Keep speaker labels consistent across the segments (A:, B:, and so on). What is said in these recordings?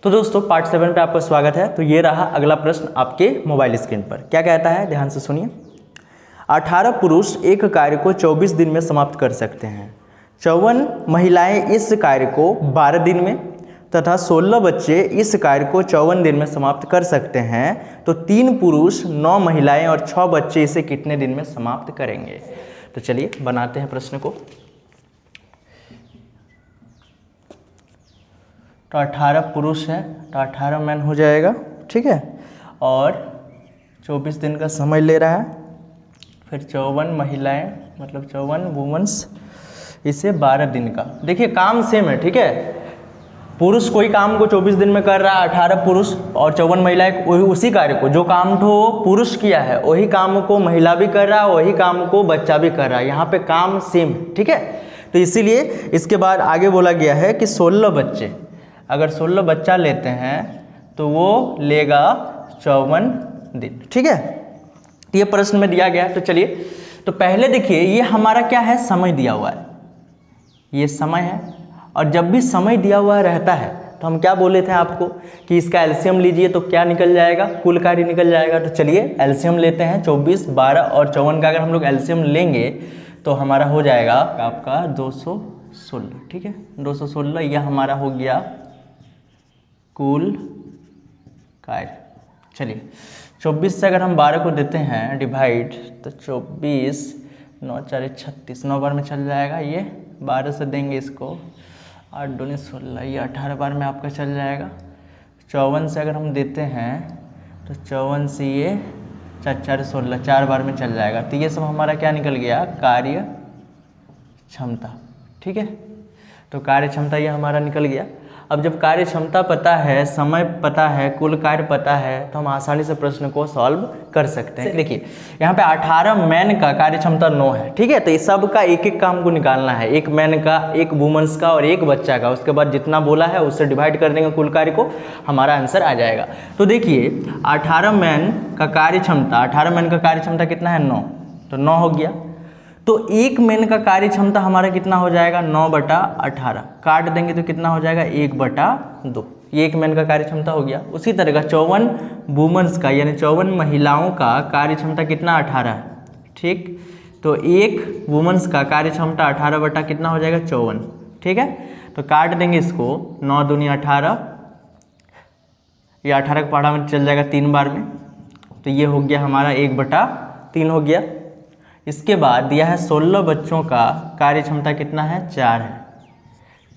A: तो दोस्तों पार्ट 7 पे आपका स्वागत है। तो ये रहा अगला प्रश्न आपके मोबाइल स्क्रीन पर। क्या कहता है, ध्यान से सुनिए। 18 पुरुष एक कार्य को 24 दिन में समाप्त कर सकते हैं। 54 महिलाएं इस कार्य को 12 दिन में तथा 16 बच्चे इस कार्य को 54 दिन में समाप्त कर सकते हैं। तो 3 पुरुष, 9 महिलाएं और 6 बच्चे इसे कितने दिन में समाप्त करेंगे? तो चलिए बनाते हैं प्रश्न को। तो 18 पुरुष है तो 18 मैन हो जाएगा, ठीक है। और 24 दिन का समय ले रहा है। फिर 54 महिलाएं मतलब 54 वुमेन्स, इसे 12 दिन का। देखिए काम सेम है, ठीक है। पुरुष कोई काम को 24 दिन में कर रहा है, 18 पुरुष और 54 महिलाएं उसी कार्य को, जो काम तो पुरुष किया है वही काम को महिला भी कर रहा है, वही काम को बच्चा भी कर रहा है। यहाँ पे काम सेम, ठीक है। तो इसीलिए इसके बाद आगे बोला गया है कि 16 बच्चे, अगर 16 बच्चा लेते हैं तो वो लेगा 54 दिन, ठीक है। ये प्रश्न में दिया गया है। तो चलिए, तो पहले देखिए ये हमारा क्या है, समय दिया हुआ है, ये समय है। और जब भी समय दिया हुआ रहता है तो हम क्या बोले थे आपको कि इसका एलसीएम लीजिए तो क्या निकल जाएगा, कुल कार्य निकल जाएगा। तो चलिए एलसीएम लेते हैं। 24, 12 और 54 का अगर हम लोग एलसीएम लेंगे तो हमारा हो जाएगा आपका 216, ठीक है। 216 यह हमारा हो गया कुल कार्य। चलिए 24 से अगर हम 12 को देते हैं डिवाइड, तो 24 9 4 36, 9 बार में चल जाएगा। ये 12 से देंगे इसको 8 दूनी 16, ये 18 बार में आपका चल जाएगा। 54 से अगर हम देते हैं तो 54 से ये 4 4 16, 4 बार में चल जाएगा। तो ये सब हमारा क्या निकल गया, कार्य क्षमता, ठीक है। तो कार्य क्षमता ये हमारा निकल गया। अब जब कार्य क्षमता पता है, समय पता है, कुल कार्य पता है, तो हम आसानी से प्रश्न को सॉल्व कर सकते हैं। देखिए यहाँ पे 18 मैन का कार्य क्षमता 9 है, ठीक है। तो इस सब का एक एक काम को निकालना है, एक मैन का, एक वुमेन्स का और एक बच्चा का। उसके बाद जितना बोला है उससे डिवाइड कर देंगे कुल कार्य को, हमारा आंसर आ जाएगा। तो देखिए 18 मैन का कार्य क्षमता, 18 मैन का कार्य क्षमता कितना है, 9। तो 9 हो गया। तो एक मैन का कार्य क्षमता हमारा कितना हो जाएगा, 9/18। काट देंगे तो कितना हो जाएगा, 1/2। ये एक मैन का कार्य क्षमता हो गया। उसी तरह का 54 वुमेन्स का यानी 54 महिलाओं का कार्य क्षमता कितना, 18 है, ठीक। तो एक वुमेन्स का कार्य क्षमता 18 बटा कितना हो जाएगा, 54, ठीक है। तो काट देंगे इसको, 9 दूनी 18, ये 18 का पहाड़ा में चल जाएगा 3 बार में। तो ये हो गया हमारा 1/3 हो गया। इसके बाद दिया है 16 बच्चों का कार्य क्षमता कितना है, 4 है।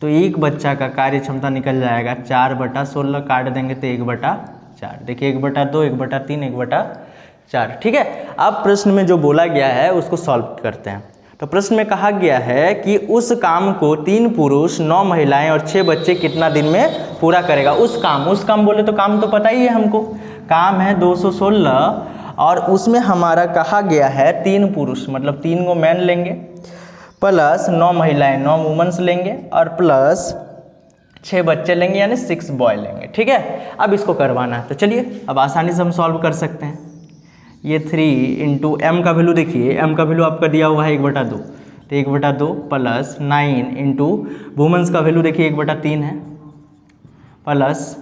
A: तो एक बच्चा का कार्य क्षमता निकल जाएगा 4/16, काट देंगे तो 1/4। देखिए 1/2, 1/3, 1/4, ठीक है। अब प्रश्न में जो बोला गया है उसको सॉल्व करते हैं। तो प्रश्न में कहा गया है कि उस काम को 3 पुरुष, 9 महिलाएं और 6 बच्चे कितना दिन में पूरा करेगा। उस काम बोले तो काम तो पता ही है हमको, काम है 216 और उसमें हमारा कहा गया है 3 पुरुष मतलब 3 को मैन लेंगे, प्लस 9 महिलाएं 9 वुमेन्स लेंगे और प्लस 6 बच्चे लेंगे यानी 6 बॉय लेंगे, ठीक है। अब इसको करवाना है। तो चलिए अब आसानी से हम सॉल्व कर सकते हैं। ये 3 इंटू एम का वैल्यू, देखिए एम का वैल्यू आपका दिया हुआ है 1/2। तो 1/2 प्लस 9 इंटू वुमेन्स का वैल्यू देखिए 1/3 है, प्लस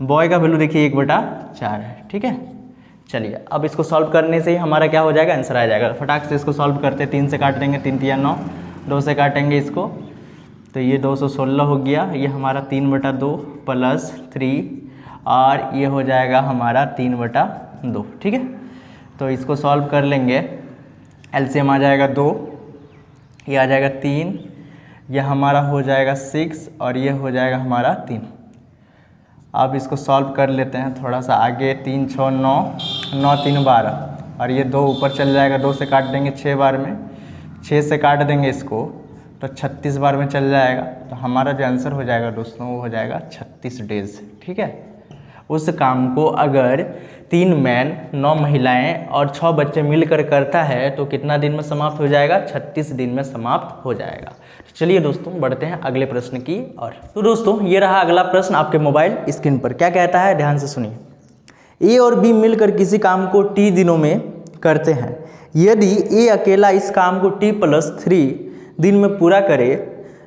A: बॉय का वैल्यू देखिए 1/4 है, ठीक है। चलिए अब इसको सॉल्व करने से ही हमारा क्या हो जाएगा, आंसर आ जाएगा। फटाक से इसको सॉल्व करते हैं। 3 से काट देंगे, 3 3 9, 2 से काटेंगे इसको तो ये 216 हो गया। ये हमारा 3/2 प्लस 3 और ये हो जाएगा हमारा 3/2, ठीक है। तो इसको सॉल्व कर लेंगे, एलसीएम आ जाएगा 2, ये आ जाएगा 3, यह हमारा हो जाएगा 6 और ये हो जाएगा हमारा 3। अब इसको सॉल्व कर लेते हैं थोड़ा सा आगे। 3 6 9, 9 3 12 और ये 2 ऊपर चल जाएगा, 2 से काट देंगे 6 बार में, 6 से काट देंगे इसको तो 36 बार में चल जाएगा। तो हमारा जो आंसर हो जाएगा दोस्तों वो हो जाएगा 36 डेज, ठीक है। उस काम को अगर 3 मैन, 9 महिलाएं और 6 बच्चे मिलकर करता है तो कितना दिन में समाप्त हो जाएगा, 36 दिन में समाप्त हो जाएगा। तो चलिए दोस्तों बढ़ते हैं अगले प्रश्न की ओर। तो दोस्तों ये रहा अगला प्रश्न आपके मोबाइल स्क्रीन पर। क्या कहता है, ध्यान से सुनिए। ए और बी मिलकर किसी काम को टी दिनों में करते हैं। यदि ए अकेला इस काम को t+3 दिन में पूरा करे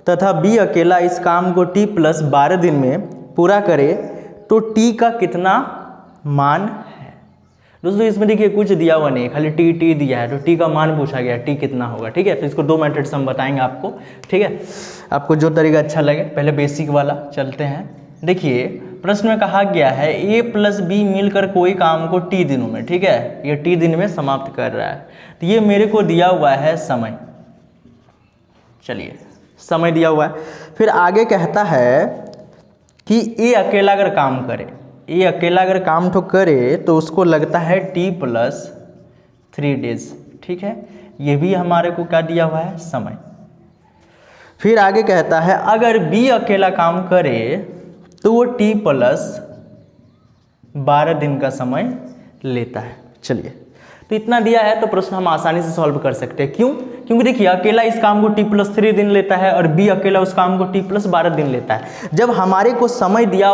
A: तथा बी अकेला इस काम को t+12 दिन में पूरा करे तो टी का कितना मान है। दोस्तों इसमें देखिए कुछ दिया हुआ नहीं है, खाली टी दिया है, तो टी का मान पूछा गया, टी कितना होगा। ठीक है, तो इसको 2 मेथड से हम बताएंगे आपको। ठीक है, आपको जो तरीका अच्छा लगे। पहले बेसिक वाला चलते हैं। देखिए प्रश्न में कहा गया है a प्लस बी मिलकर कोई काम को t दिनों में, ठीक है, ये t दिन में समाप्त कर रहा है। तो ये मेरे को दिया हुआ है समय, चलिए समय दिया हुआ है। फिर आगे कहता है कि a अकेला अगर काम करे, a अकेला अगर काम तो करे तो उसको लगता है t प्लस 3 डेज। ठीक है, ये भी हमारे को क्या दिया हुआ है, समय। फिर आगे कहता है अगर b अकेला काम करे तो वो t प्लस 12 दिन का समय लेता है। चलिए, तो इतना दिया है तो प्रश्न हम आसानी से सॉल्व कर सकते हैं। क्यों? क्योंकि देखिए अकेला इस काम को t प्लस 3 दिन लेता है और b अकेला उस काम को t प्लस 12 दिन लेता है। जब हमारे को समय दिया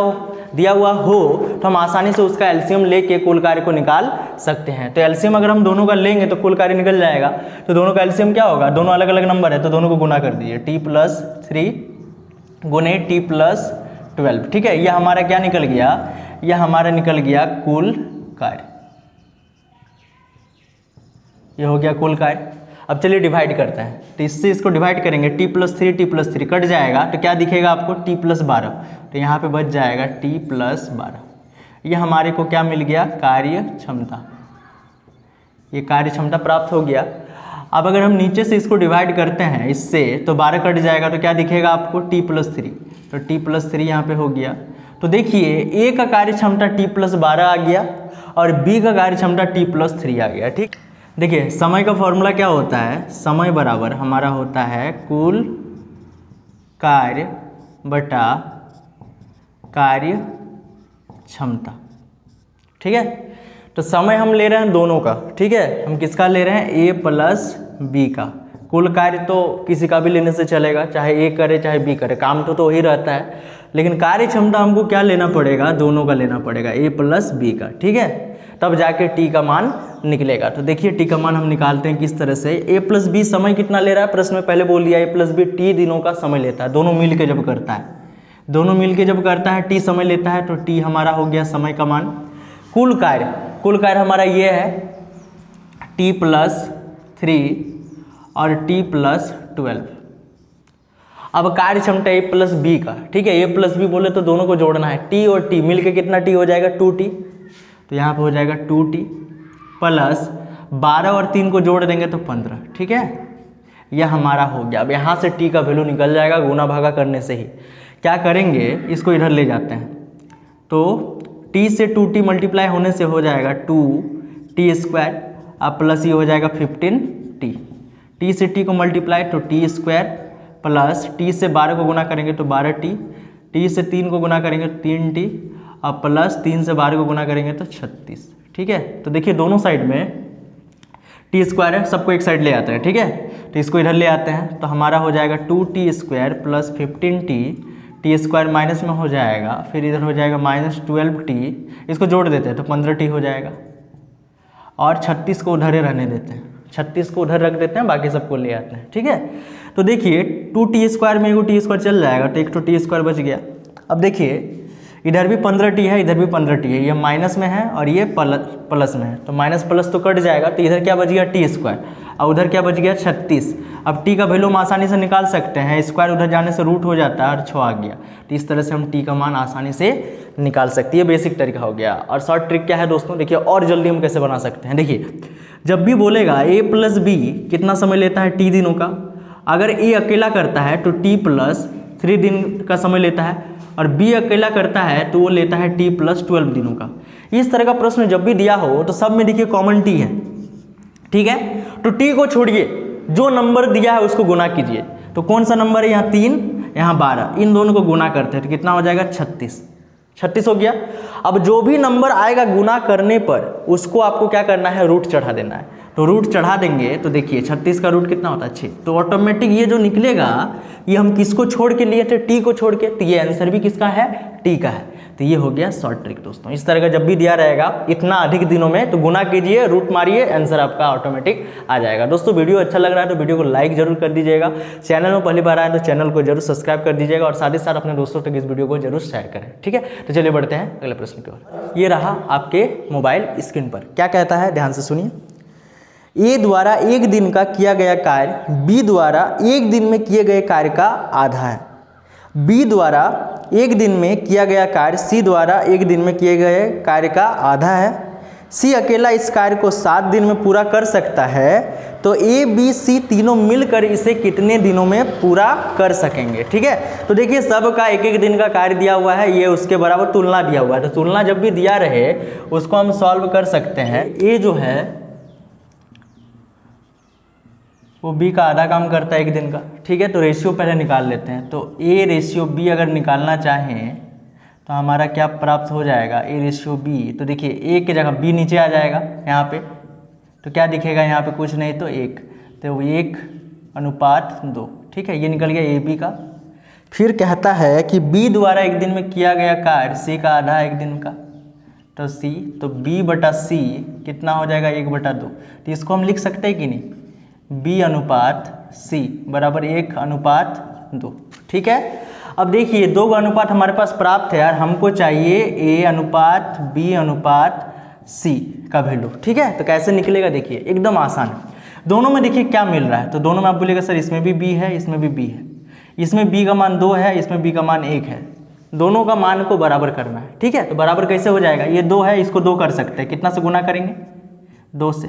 A: हुआ हो तो हम आसानी से उसका एलसीएम लेके कुल कार्य को निकाल सकते हैं। तो एलसीएम अगर हम दोनों का लेंगे तो कुल कार्य निकल जाएगा। तो दोनों का एलसीएम क्या होगा, दोनों अलग अलग नंबर है तो दोनों को गुना कर दीजिए, t प्लस 3 गुने t प्लस 12। ठीक है, यह हमारा क्या निकल गया, यह हमारा निकल गया कुल कार्य, यह हो गया कुल कार्य। अब चलिए डिवाइड करते हैं, तो इससे इसको डिवाइड करेंगे, t प्लस 3 कट जाएगा तो क्या दिखेगा आपको, t प्लस 12, तो यहाँ पे बच जाएगा t प्लस 12। यह हमारे को क्या मिल गया, कार्य क्षमता, ये कार्य क्षमता प्राप्त हो गया। अब अगर हम नीचे से इसको डिवाइड करते हैं इससे तो 12 कट जाएगा तो क्या दिखेगा आपको, t प्लस 3, तो t प्लस 3 यहाँ पे हो गया। तो देखिए a का कार्य क्षमता t प्लस 12 आ गया और b का कार्य क्षमता t प्लस 3 आ गया। ठीक, देखिए समय का फॉर्मूला क्या होता है, समय बराबर हमारा होता है कुल कार्य बटा कार्य क्षमता। ठीक है, तो समय हम ले रहे हैं दोनों का। ठीक है, हम किसका ले रहे हैं, a प्लस b का। कुल कार्य तो किसी का भी लेने से चलेगा, चाहे a करे चाहे b करे, काम तो वही रहता है। लेकिन कार्य क्षमता हमको क्या लेना पड़ेगा, दोनों का लेना पड़ेगा, a प्लस b का। ठीक है, तब जाके t का मान निकलेगा। तो देखिए t का मान हम निकालते हैं किस तरह से, a प्लस बी समय कितना ले रहा है, प्रश्न में पहले बोल दिया a प्लस बी t दिनों का समय लेता है। दोनों मिल के जब करता है, दोनों मिल के जब करता है t समय लेता है, तो t हमारा हो गया समय का मान। कुल कार्य हमारा ये है t प्लस 3 और t प्लस 12। अब कार्य क्षमता a प्लस बी का, ठीक है, a प्लस बी बोले तो दोनों को जोड़ना है, t और t मिलके कितना t हो जाएगा, 2t, तो यहाँ पे हो जाएगा 2t प्लस 12 और 3 को जोड़ देंगे तो 15। ठीक है, यह हमारा हो गया। अब यहाँ से t का वैल्यू निकल जाएगा गुना भागा करने से ही। क्या करेंगे, इसको इधर ले जाते हैं, तो t से 2t मल्टीप्लाई होने से हो जाएगा 2t स्क्वायर, अब प्लस ये हो जाएगा 15t, t से t को मल्टीप्लाई तो t स्क्वायर प्लस t से 12 को गुना करेंगे तो 12t, t से 3 को गुना करेंगे तो 3t, अब प्लस 3 से 12 को गुना करेंगे तो 36। ठीक है, तो देखिए दोनों साइड में टी स्क्वायर है, सबको एक साइड ले आते हैं। ठीक है, तो इसको इधर ले आते हैं तो हमारा हो जाएगा 2t square plus 15t, T square minus में हो जाएगा, फिर इधर हो जाएगा माइनस 12t, इसको जोड़ देते हैं तो 15t हो जाएगा, और 36 को उधर ही रहने देते हैं, 36 को उधर रख देते हैं, बाकी सबको ले आते हैं। ठीक है, तो देखिए 2t स्क्वायर में एगो टी स्क्वायर चल जाएगा तो एक तो टी स्क्वायर बच गया। अब देखिए इधर भी 15t है, इधर भी 15t है, ये माइनस में है और ये प्लस में है, तो माइनस प्लस तो कट जाएगा, तो इधर क्या बच गया टी स्क्वायर और उधर क्या बच गया 36। अब t का वैल्यू हम आसानी से निकाल सकते हैं, स्क्वायर उधर जाने से रूट हो जाता है और 6 आ गया, तो इस तरह से हम t का मान आसानी से निकाल सकते हैं। ये बेसिक तरीका हो गया। और शॉर्ट ट्रिक क्या है दोस्तों, देखिए और जल्दी हम कैसे बना सकते हैं। देखिए जब भी बोलेगा a प्लस बी कितना समय लेता है, t दिनों का, अगर a अकेला करता है तो t प्लस 3 दिन का समय लेता है, और b अकेला करता है तो वो लेता है t प्लस 12 दिनों का। इस तरह का प्रश्न जब भी दिया हो तो सब में देखिए कॉमन t है। ठीक है, तो t को छोड़िए, जो नंबर दिया है उसको गुना कीजिए। तो कौन सा नंबर है, यहाँ 3 यहाँ 12, इन दोनों को गुना करते हैं तो कितना हो जाएगा 36 हो गया। अब जो भी नंबर आएगा गुना करने पर उसको आपको क्या करना है, रूट चढ़ा देना है। तो रूट चढ़ा देंगे तो देखिए 36 का रूट कितना होता है 6, तो ऑटोमेटिक ये जो निकलेगा ये हम किसको छोड़ के लिए थे, t को छोड़ के, तो ये आंसर भी किसका है, t का है। तो ये हो गया शॉर्ट ट्रिक दोस्तों। इस तरह का जब भी दिया रहेगा इतना अधिक दिनों में तो गुना कीजिए, रूट मारिए, आंसर आपका ऑटोमेटिक आ जाएगा। दोस्तों वीडियो अच्छा लग रहा है तो वीडियो को लाइक जरूर कर दीजिएगा, चैनल में पहली बार आए तो चैनल को जरूर सब्सक्राइब कर दीजिएगा और साथ ही साथ अपने दोस्तों तक इस वीडियो को जरूर शेयर करें। ठीक है, तो चलिए बढ़ते हैं अगले प्रश्न की ओर। ये रहा आपके मोबाइल स्क्रीन पर, क्या कहता है ध्यान से सुनिए। ए द्वारा एक दिन का किया गया कार्य बी द्वारा एक दिन में किए गए कार्य का आधा है। बी द्वारा एक दिन में किया गया कार्य सी द्वारा एक दिन में किए गए कार्य का आधा है। सी अकेला इस कार्य को 7 दिन में पूरा कर सकता है, तो ए बी सी तीनों मिलकर इसे कितने दिनों में पूरा कर सकेंगे। ठीक है, तो देखिए सबका एक एक दिन का कार्य दिया हुआ है, ये उसके बराबर तुलना दिया हुआ है, तो तुलना जब भी दिया रहे उसको हम सॉल्व कर सकते हैं। ए जो है वो बी का आधा काम करता है एक दिन का। ठीक है, तो रेशियो पहले निकाल लेते हैं। तो ए रेशियो बी अगर निकालना चाहें तो हमारा क्या प्राप्त हो जाएगा, ए रेशियो बी। तो देखिए ए की जगह बी नीचे आ जाएगा यहाँ पे, तो क्या दिखेगा यहाँ पे, कुछ नहीं तो 1, तो 1:2। ठीक है, ये निकल गया ए बी का। फिर कहता है कि बी द्वारा एक दिन में किया गया कार्य सी का आधा एक दिन का, तो सी, तो बी बटा सी कितना हो जाएगा 1/2। तो इसको हम लिख सकते हैं कि नहीं, बी अनुपात सी बराबर 1:2। ठीक है, अब देखिए 2 का अनुपात हमारे पास प्राप्त है यार, हमको चाहिए ए अनुपात बी अनुपात सी का वैल्यू। ठीक है, तो कैसे निकलेगा देखिए, एकदम आसान है। दोनों में देखिए क्या मिल रहा है, तो दोनों में आप बोलेगा सर इसमें भी बी है इसमें भी बी है, इसमें बी का मान 2 है इसमें बी का मान 1 है, दोनों का मान को बराबर करना है। ठीक है, तो बराबर कैसे हो जाएगा, ये 2 है इसको 2 कर सकते हैं, कितना से गुना करेंगे 2 से,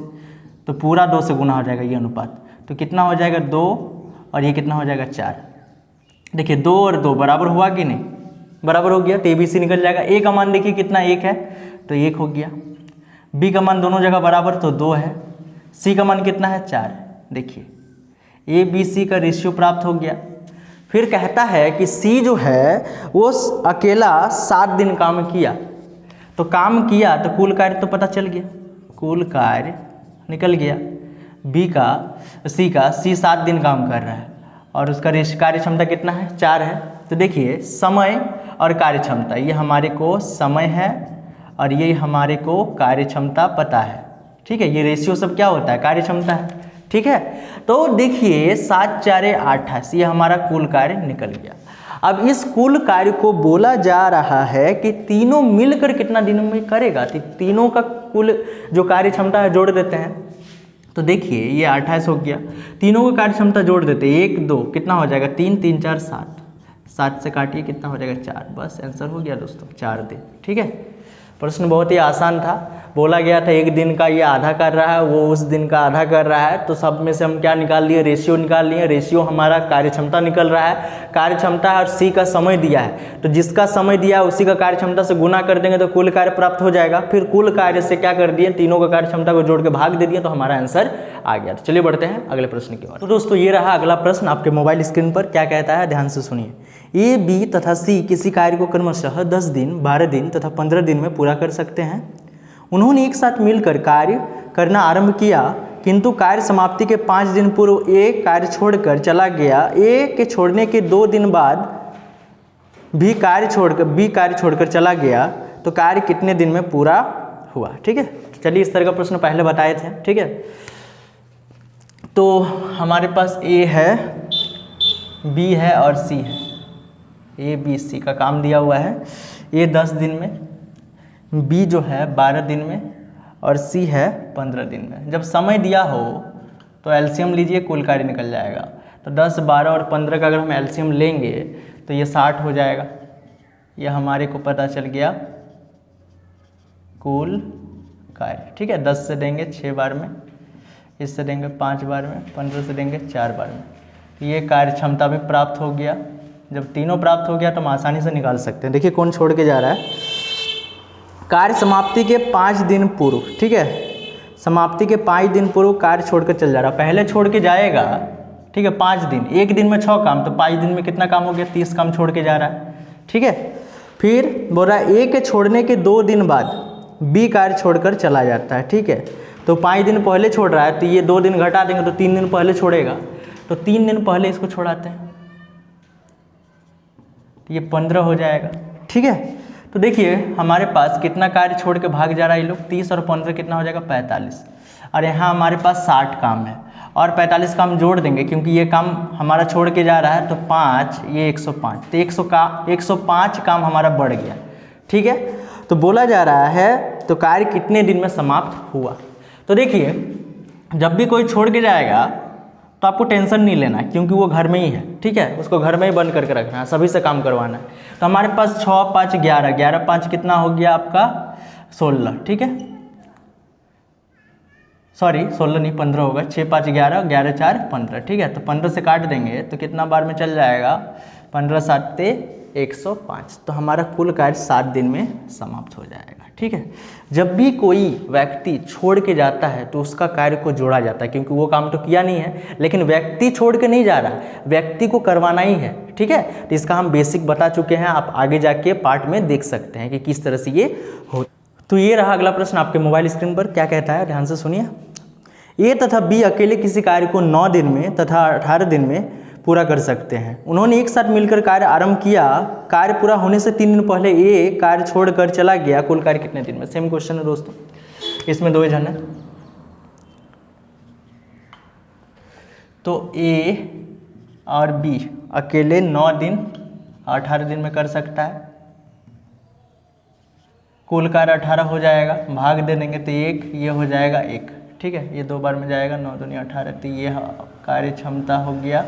A: तो पूरा 2 से गुना हो जाएगा ये अनुपात, तो कितना हो जाएगा 2 और ये कितना हो जाएगा 4। देखिए 2 और 2 बराबर हुआ कि नहीं, बराबर हो गया, तो ए बी सी निकल जाएगा। ए का मान देखिए कितना 1 है तो 1 हो गया, बी का मान दोनों जगह बराबर तो 2 है, सी का मान कितना है 4। देखिए ए बी सी का रेशियो प्राप्त हो गया। फिर कहता है कि सी जो है वो अकेला 7 दिन काम किया, तो काम किया तो कुल कार्य तो पता चल गया, कुल कार्य निकल गया सी 7 दिन काम कर रहा है और उसका कार्य क्षमता कितना है 4 है। तो देखिए समय और कार्य क्षमता, ये हमारे को समय है और ये हमारे को कार्य क्षमता पता है। ठीक है, ये रेशियो सब क्या होता है, कार्य क्षमता है। ठीक है, तो देखिए 7 4 28 ये हमारा कुल कार्य निकल गया। अब इस कुल कार्य को बोला जा रहा है कि तीनों मिलकर कितना दिनों में करेगा, तो तीनों का कुल जो कार्य क्षमता है जोड़ देते हैं। तो देखिए ये 28 हो गया, तीनों का कार्य क्षमता जोड़ देते हैं, 1 2 कितना हो जाएगा 3 3 4 7, 7 से काटिए कितना हो जाएगा 4, बस आंसर हो गया दोस्तों 4 दिन। ठीक है, प्रश्न बहुत ही आसान था, बोला गया था एक दिन का ये आधा कर रहा है, वो उस दिन का आधा कर रहा है, तो सब में से हम क्या निकाल लिए, रेशियो निकाल लिए। रेशियो हमारा कार्य क्षमता निकल रहा है, कार्य क्षमता है और सी का समय दिया है, तो जिसका समय दिया है उसी का कार्य क्षमता से गुना कर देंगे तो कुल कार्य प्राप्त हो जाएगा। फिर कुल कार्य से क्या कर दिए, तीनों का कार्य क्षमता को जोड़ के भाग दे दिया, तो हमारा आंसर आ गया। तो चलिए बढ़ते हैं अगले प्रश्न की ओर। तो दोस्तों ये रहा अगला प्रश्न आपके मोबाइल स्क्रीन पर, क्या कहता है ध्यान से सुनिए। ए बी तथा सी किसी कार्य को क्रमशः 10 दिन 12 दिन तथा 15 दिन में पूरा कर सकते हैं। उन्होंने एक साथ मिलकर कार्य करना आरंभ किया, किंतु कार्य समाप्ति के 5 दिन पूर्व ए कार्य छोड़कर चला गया। ए के छोड़ने के 2 दिन बाद बी कार्य छोड़कर चला गया, तो कार्य कितने दिन में पूरा हुआ। ठीक है, चलिए इस तरह का प्रश्न पहले बताए थे। ठीक है, तो हमारे पास ए है, बी है और सी है, ए बी सी का काम दिया हुआ है। ए 10 दिन में, बी जो है 12 दिन में और सी है 15 दिन में। जब समय दिया हो तो एलसीएम लीजिए, कुल कार्य निकल जाएगा। तो 10 12 और 15 का अगर हम एलसीएम लेंगे तो ये 60 हो जाएगा। ये हमारे को पता चल गया कुल कार्य। ठीक है, 10 से देंगे 6 बार में, इससे देंगे 5 बार में, 15 से देंगे 4 बार में, ये कार्य क्षमता भी प्राप्त हो गया। जब तीनों प्राप्त हो गया तो हम आसानी से निकाल सकते हैं। देखिए कौन छोड़ के जा रहा है, कार्य समाप्ति के 5 दिन पूर्व। ठीक है, समाप्ति के 5 दिन पूर्व कार्य छोड़कर चल जा रहा है, पहले छोड़ के जाएगा। ठीक है, 5 दिन, एक दिन में 6 काम, तो 5 दिन में कितना काम हो गया, 30 काम छोड़ के जा रहा है। ठीक है, फिर बोल रहा है ए के छोड़ने के 2 दिन बाद बी कार्य छोड़कर चला जाता है। ठीक है, तो 5 दिन पहले छोड़ रहा है, तो ये 2 दिन घटा देंगे तो 3 दिन पहले छोड़ेगा, तो 3 दिन पहले इसको छोड़ाते हैं, तो ये 15 हो जाएगा। ठीक है, तो देखिए हमारे पास कितना कार्य छोड़ के भाग जा रहा है ये लोग, 30 और 15 कितना हो जाएगा 45, और यहाँ हमारे पास 60 काम है और 45 काम जोड़ देंगे क्योंकि ये काम हमारा छोड़ के जा रहा है, तो 5 ये 105, तो 105 काम हमारा बढ़ गया। ठीक है, तो बोला जा रहा है तो कार्य कितने दिन में समाप्त हुआ। तो देखिए जब भी कोई छोड़ के जाएगा तो आपको टेंशन नहीं लेना क्योंकि वो घर में ही है। ठीक है, उसको घर में ही बंद करके रखना है, सभी से काम करवाना है। तो हमारे पास 6 5 11, 11 5 कितना हो गया आपका 16। ठीक है, सॉरी 16 नहीं 15 होगा, 6 5 11, 11 4 15। ठीक है, तो 15 से काट देंगे तो कितना बार में चल जाएगा, 15 7 105। तो हमारा कुल कार्य 7 दिन में समाप्त हो जाएगा। ठीक है, जब भी कोई व्यक्ति छोड़ के जाता है तो उसका कार्य को जोड़ा जाता है क्योंकि वो काम तो किया नहीं है, लेकिन व्यक्ति छोड़ के नहीं जा रहा, व्यक्ति को करवाना ही है। ठीक है, तो इसका हम बेसिक बता चुके हैं, आप आगे जाके पार्ट में देख सकते हैं कि किस तरह से ये हो। तो ये रहा अगला प्रश्न आपके मोबाइल स्क्रीन पर, क्या कहता है ध्यान से सुनिए। ए तथा बी अकेले किसी कार्य को 9 दिन में तथा 18 दिन में पूरा कर सकते हैं। उन्होंने एक साथ मिलकर कार्य आरंभ किया। कार्य पूरा होने से 3 दिन पहले ए कार्य छोड़कर चला गया। कुल कार्य कितने दिन में। सेम क्वेश्चन है दोस्तों, इसमें 2 जन है। तो ए और बी अकेले 9 दिन 18 दिन में कर सकता है। कुल कार्य 18 हो जाएगा, भाग दे देंगे तो 1, ये हो जाएगा 1। ठीक है, ये 2 बार में जाएगा, 9 दूनी 18। तो ये कार्य क्षमता हो गया,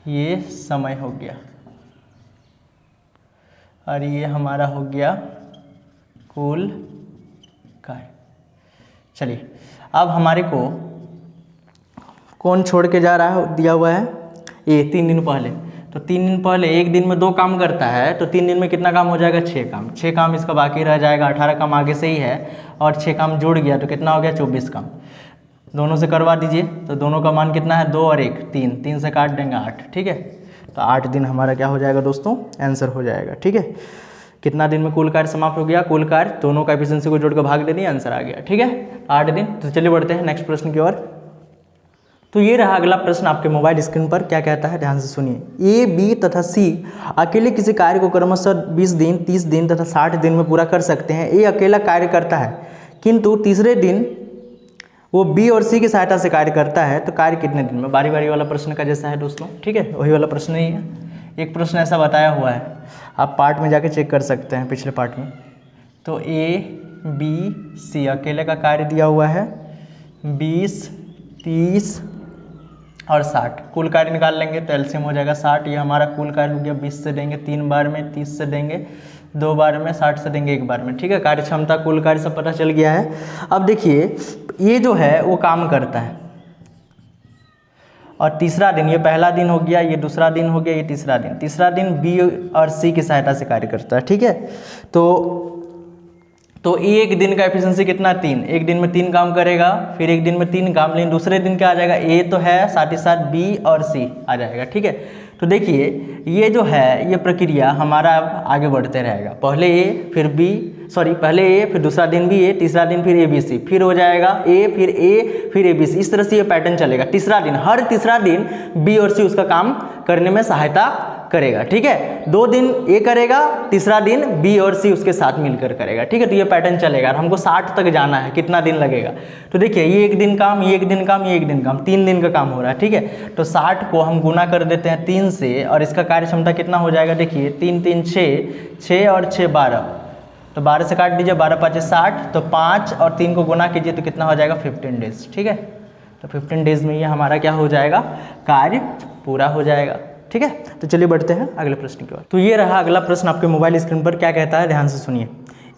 A: ये समय हो गया, और ये हमारा हो गया कुल कार्य। चलिए अब हमारे को कौन छोड़ के जा रहा है, दिया हुआ है ये 3 दिन पहले। तो 3 दिन पहले एक दिन में 2 काम करता है, तो 3 दिन में कितना काम हो जाएगा 6 काम। 6 काम इसका बाकी रह जाएगा, 18 काम आगे से ही है और 6 काम जुड़ गया तो कितना हो गया 24 काम। दोनों से करवा दीजिए, तो दोनों का मान कितना है 2 और 1 3, 3 से काट देंगे 8। ठीक है, तो 8 दिन हमारा क्या हो जाएगा दोस्तों, आंसर हो जाएगा। ठीक है, कितना दिन में कुल कार्य समाप्त हो गया, कुल कार्य दोनों का एफिशिएंसी को जोड़कर भाग दे दिए, आंसर आ गया। ठीक है, 8 दिन। तो चलिए बढ़ते हैं नेक्स्ट प्रश्न की ओर। तो ये रहा अगला प्रश्न आपके मोबाइल स्क्रीन पर, क्या कहता है ध्यान से सुनिए। ए बी तथा सी अकेले किसी कार्य को क्रमशः 20 दिन 30 दिन तथा 60 दिन में पूरा कर सकते हैं। ए अकेला कार्य करता है किंतु तीसरे दिन वो बी और सी की सहायता से कार्य करता है, तो कार्य कितने दिन में। बारी बारी वाला प्रश्न का जैसा है दोस्तों। ठीक है, वही वाला प्रश्न ही है, एक प्रश्न ऐसा बताया हुआ है, आप पार्ट में जाके चेक कर सकते हैं पिछले पार्ट में। तो ए बी सी अकेले का कार्य दिया हुआ है 20 30 और 60। कुल कार्य निकाल लेंगे तो एलसीएम हो जाएगा 60। ये हमारा कुल कार्य हो गया, 20 से देंगे 3 बार में, 30 से देंगे 2 बार में, 60 से देंगे 1 बार में। ठीक है, कार्य क्षमता कुल कार्य सब पता चल गया है। अब देखिए ये जो है वो काम करता है, और तीसरा दिन, ये पहला दिन हो गया, ये दूसरा दिन हो गया, ये तीसरा दिन। तीसरा दिन बी और सी की सहायता से कार्य करता है। ठीक है, तो एक दिन का एफिशिएंसी कितना 3, एक दिन में 3 काम करेगा, फिर एक दिन में 3 काम, लेकिन दूसरे दिन क्या आ जाएगा, ए तो है साथ ही साथ बी और सी आ जाएगा। ठीक है, तो देखिए ये जो है ये प्रक्रिया हमारा अब आगे बढ़ते रहेगा, पहले ए फिर बी, सॉरी पहले ए फिर दूसरा दिन भी ए, तीसरा दिन फिर ए बी सी, फिर हो जाएगा ए फिर ए बी सी, इस तरह से ये पैटर्न चलेगा। तीसरा दिन, हर तीसरा दिन बी और सी उसका काम करने में सहायता करेगा। ठीक है, 2 दिन ए करेगा, तीसरा दिन बी और सी उसके साथ मिलकर करेगा। ठीक है, तो ये पैटर्न चलेगा और हमको 60 तक जाना है, कितना दिन लगेगा। तो देखिए ये 1 दिन काम, ये 1 दिन काम, ये 1 दिन काम, 3 दिन का काम हो रहा है। ठीक है, तो 60 को हम गुना कर देते हैं 3 से, और इसका कार्य क्षमता कितना हो जाएगा, देखिए 3 3 6, 6 और 6 12, तो 12 से काट दीजिए, 12 5 60, तो 5 और 3 को गुना कीजिए तो कितना हो जाएगा 15 डेज। ठीक है, तो 15 डेज में ये हमारा क्या हो जाएगा, कार्य पूरा हो जाएगा। ठीक है, तो चलिए बढ़ते हैं अगले प्रश्न की ओर। तो ये रहा अगला प्रश्न आपके मोबाइल स्क्रीन पर, क्या कहता है ध्यान से सुनिए।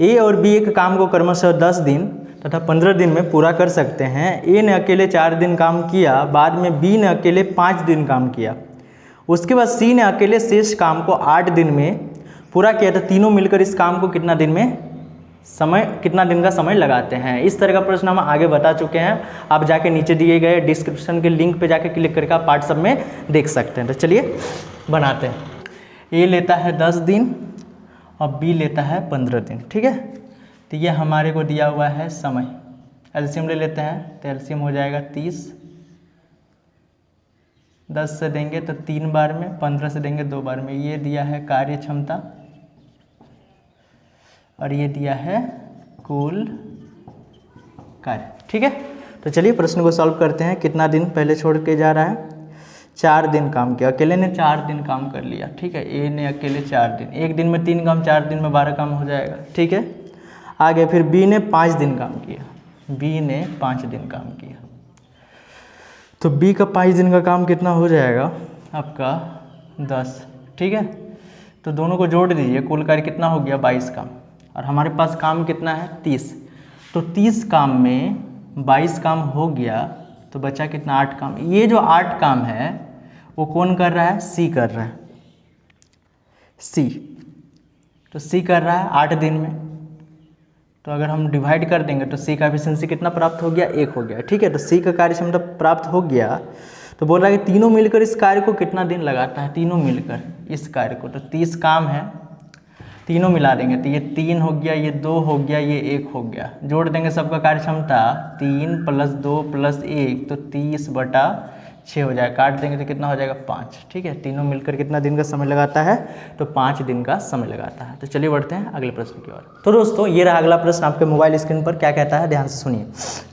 A: ए और बी एक काम को क्रमशः 10 दिन तथा 15 दिन में पूरा कर सकते हैं। ए ने अकेले 4 दिन काम किया, बाद में बी ने अकेले 5 दिन काम किया, उसके बाद सी ने अकेले शेष काम को 8 दिन में पूरा किया, तो तीनों मिलकर इस काम को कितना दिन का समय लगाते हैं। इस तरह का प्रश्न हम आगे बता चुके हैं, आप जाके नीचे दिए गए डिस्क्रिप्शन के लिंक पे जाके क्लिक करके आप पार्ट सब में देख सकते हैं। तो चलिए बनाते हैं। ए लेता है 10 दिन और बी लेता है 15 दिन। ठीक है, तो ये हमारे को दिया हुआ है समय, एलसीएम ले लेते हैं, तो एलसीएम हो जाएगा 30, 10 से देंगे तो 3 बार में, 15 से देंगे 2 बार में। ये दिया है कार्य क्षमता और ये दिया है कुल कार्य। ठीक है, तो चलिए प्रश्न को सॉल्व करते हैं। कितना दिन पहले छोड़ के जा रहा है? 4 दिन काम किया, अकेले ने 4 दिन काम कर लिया। ठीक है, ए ने अकेले 4 दिन, एक दिन में 3 काम, 4 दिन में 12 काम हो जाएगा। ठीक है, आगे फिर बी ने 5 दिन काम किया, बी ने 5 दिन काम किया, तो बी का 5 दिन का काम कितना हो जाएगा आपका 10। ठीक है, तो दोनों को जोड़ दीजिए, कुल कार्य कितना हो गया 22 काम, और हमारे पास काम कितना है 30, तो 30 काम में 22 काम हो गया, तो बचा कितना 8 काम। ये जो 8 काम है वो कौन कर रहा है? सी कर रहा है, सी, तो सी कर रहा है 8 दिन में, तो अगर हम डिवाइड कर देंगे तो सी का एफिशिएंसी कितना प्राप्त हो गया? 1 हो गया। ठीक है, तो सी का कार्य क्षमता प्राप्त हो गया, तो बोल रहा है कि तीनों मिलकर इस कार्य को कितना दिन लगाता है? तीनों मिलकर इस कार्य को, तो 30 काम है, तीनों मिला देंगे तो ये 3 हो गया, ये 2 हो गया, ये 1 हो गया, जोड़ देंगे सबका कार्य क्षमता 3 + 2 + 1, तो 30/6 हो जाएगा, काट देंगे तो कितना हो जाएगा 5। ठीक है, तीनों मिलकर कितना दिन का समय लगाता है? तो 5 दिन का समय लगाता है। तो चलिए बढ़ते हैं अगले प्रश्न की ओर। तो दोस्तों ये रहा अगला प्रश्न आपके मोबाइल स्क्रीन पर, क्या कहता है ध्यान से सुनिए।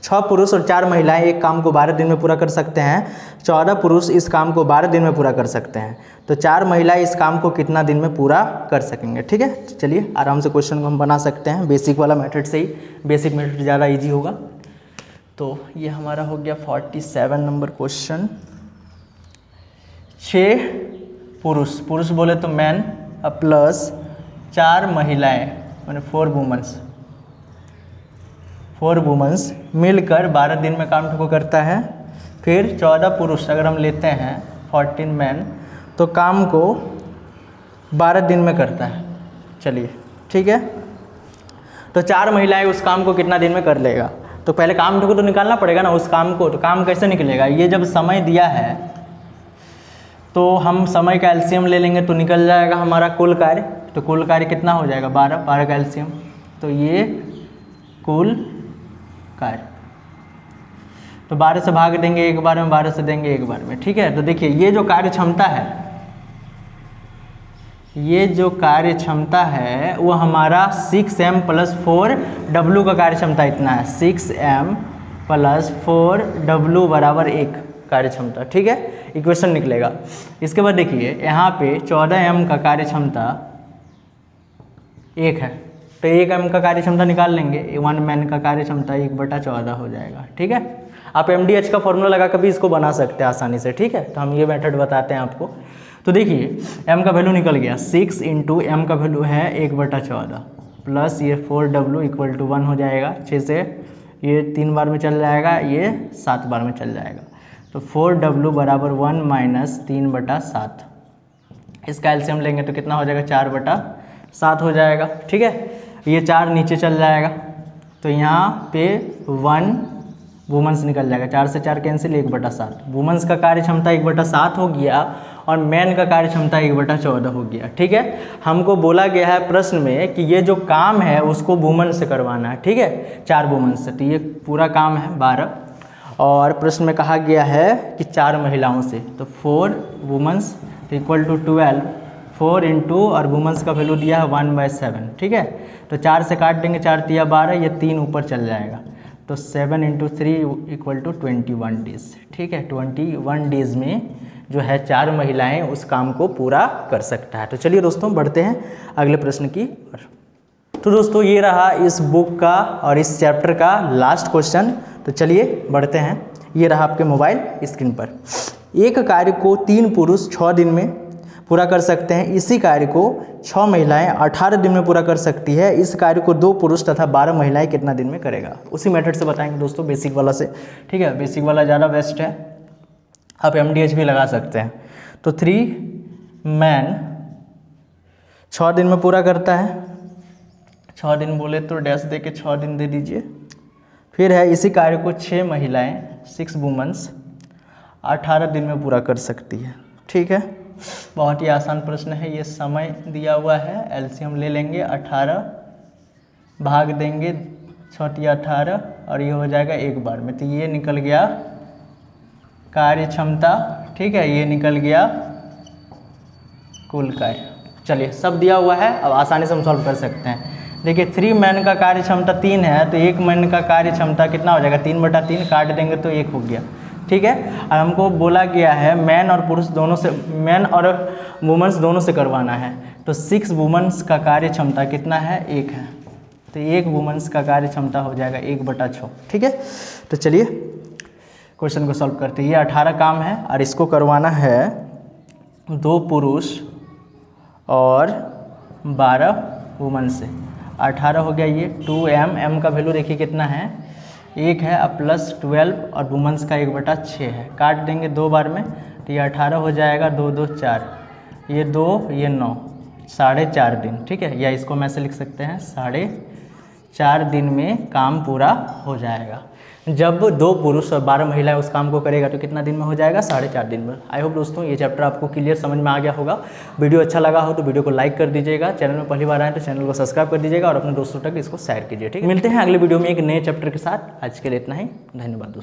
A: 6 पुरुष और 4 महिलाएं एक काम को 12 दिन में पूरा कर सकते हैं, 14 पुरुष इस काम को 12 दिन में पूरा कर सकते हैं, तो 4 महिलाएं इस काम को कितना दिन में पूरा कर सकेंगे? ठीक है, चलिए आराम से क्वेश्चन को हम बना सकते हैं, बेसिक वाला मेथड से ही, बेसिक मेथड ज़्यादा ईजी होगा। तो ये हमारा हो गया 47 नंबर क्वेश्चन। 6 पुरुष, पुरुष बोले तो मैन, प्लस 4 महिलाएं माने 4 वुमेन्स मिलकर 12 दिन में काम को करता है। फिर 14 पुरुष अगर हम लेते हैं 14 मैन, तो काम को 12 दिन में करता है। चलिए ठीक है, तो 4 महिलाएं उस काम को कितना दिन में कर लेगा? तो पहले काम को तो निकालना पड़ेगा ना उस काम को, तो काम कैसे निकलेगा? ये जब समय दिया है तो हम समय का एलसीएम ले लेंगे तो निकल जाएगा हमारा कुल कार्य, तो कुल कार्य कितना हो जाएगा 12, 12 का एलसीएम, तो ये कुल कार्य, तो 12 से भाग देंगे एक बार में, 12 से देंगे एक बार में। ठीक है, तो देखिए ये जो कार्य क्षमता है, ये जो कार्य क्षमता है वो हमारा 6m + 4w का कार्य क्षमता इतना है, 6m + 4w = 1 कार्य क्षमता। ठीक है, इक्वेशन निकलेगा। इसके बाद देखिए यहाँ पे 14m का कार्य क्षमता 1 है, तो 1m का कार्य क्षमता निकाल लेंगे, 1 मैन का कार्य क्षमता 1/14 हो जाएगा। ठीक है, आप MDH का फॉर्मूला लगा कर भी इसको बना सकते हैं आसानी से। ठीक है, तो हम ये मेथड बताते हैं आपको। तो देखिए m का वैल्यू निकल गया, 6 × m का वैल्यू है 1/14 प्लस ये 4w = 1 हो जाएगा, 6 से ये 3 बार में चल जाएगा, ये 7 बार में चल जाएगा, तो 4w = 1 - 3/7, इसका एलसीएम लेंगे तो कितना हो जाएगा 4/7 हो जाएगा। ठीक है, ये 4 नीचे चल जाएगा, तो यहाँ पे 1 वुमेन्स निकल जाएगा, 4 से 4 कैंसिल, 1/7, वुमेन्स का कार्य क्षमता 1/7 हो गया और मैन का कार्य क्षमता 1/14 हो गया। ठीक है, हमको बोला गया है प्रश्न में कि ये जो काम है उसको वुमेन से करवाना है। ठीक है, 4 वुमेन से, तो ये पूरा काम है 12, और प्रश्न में कहा गया है कि 4 महिलाओं से, तो 4 वुमेन्स = 12, 4 × और वुमेन्स का वैल्यू दिया है 1/7। ठीक है, तो 4 से काट देंगे, 4 × 3 = 12, ये 3 ऊपर चल जाएगा, तो 7 × 3 = 21 डेज। ठीक है, 21 डेज में जो है 4 महिलाएं उस काम को पूरा कर सकता है। तो चलिए दोस्तों बढ़ते हैं अगले प्रश्न की ओर। तो दोस्तों ये रहा इस बुक का और इस चैप्टर का लास्ट क्वेश्चन। तो चलिए बढ़ते हैं, ये रहा आपके मोबाइल स्क्रीन पर। एक कार्य को 3 पुरुष 6 दिन में पूरा कर सकते हैं, इसी कार्य को 6 महिलाएं 18 दिन में पूरा कर सकती है, इस कार्य को 2 पुरुष तथा 12 महिलाएं कितना दिन में करेगा? उसी मेथड से बताएंगे दोस्तों, बेसिक वाला से। ठीक है, बेसिक वाला ज़्यादा बेस्ट है, आप MDH भी लगा सकते हैं। तो 3 मैन 6 दिन में पूरा करता है, 6 दिन बोले तो डैश दे के 6 दिन दे दीजिए। फिर है इसी कार्य को 6 महिलाएं 6 वुमेन्स 18 दिन में पूरा कर सकती है। ठीक है, बहुत ही आसान प्रश्न है, ये समय दिया हुआ है, एलसीएम ले लेंगे, 18 भाग देंगे 6 × 18 और ये हो जाएगा एक बार में, तो ये निकल गया कार्य क्षमता। ठीक है, ये निकल गया कुल कार्य। चलिए सब दिया हुआ है, अब आसानी से हम सॉल्व कर सकते हैं। देखिए 3 मैन का कार्य क्षमता 3 है, तो 1 मैन का कार्य क्षमता कितना हो जाएगा, 3/3 काट देंगे तो 1 हो गया। ठीक है, और हमको बोला गया है मैन और पुरुष दोनों से, मैन और वुमेन्स दोनों से करवाना है, तो 6 वुमेन्स का कार्य क्षमता कितना है, 1 है, तो 1 वुमेन्स का कार्य क्षमता हो जाएगा 1/6। ठीक है, तो चलिए क्वेश्चन को सॉल्व करते हैं। ये 18 काम है और इसको करवाना है 2 पुरुष और 12 वुमेन से। 18 हो गया ये 2m, m का वैल्यू देखिए कितना है 1 है, अब प्लस 12 और वुमेन्स का 1/6 है, काट देंगे 2 बार में, तो ये 18 हो जाएगा, 2 2 4, ये 2 ये 9, 4.5 दिन। ठीक है, या इसको मैं ऐसे लिख सकते हैं 4.5 दिन में काम पूरा हो जाएगा। जब 2 पुरुष और 12 महिलाएं उस काम को करेगा तो कितना दिन में हो जाएगा, 4.5 दिन में। आई होप दोस्तों ये चैप्टर आपको क्लियर समझ में आ गया होगा। वीडियो अच्छा लगा हो तो वीडियो को लाइक कर दीजिएगा, चैनल में पहली बार आए तो चैनल को सब्सक्राइब कर दीजिएगा और अपने दोस्तों तक इसको शेयर कीजिए। ठीक है, मिलते हैं अगले वीडियो में एक नए चैप्टर के साथ। आज के लिए इतना ही, धन्यवाद दोस्तों।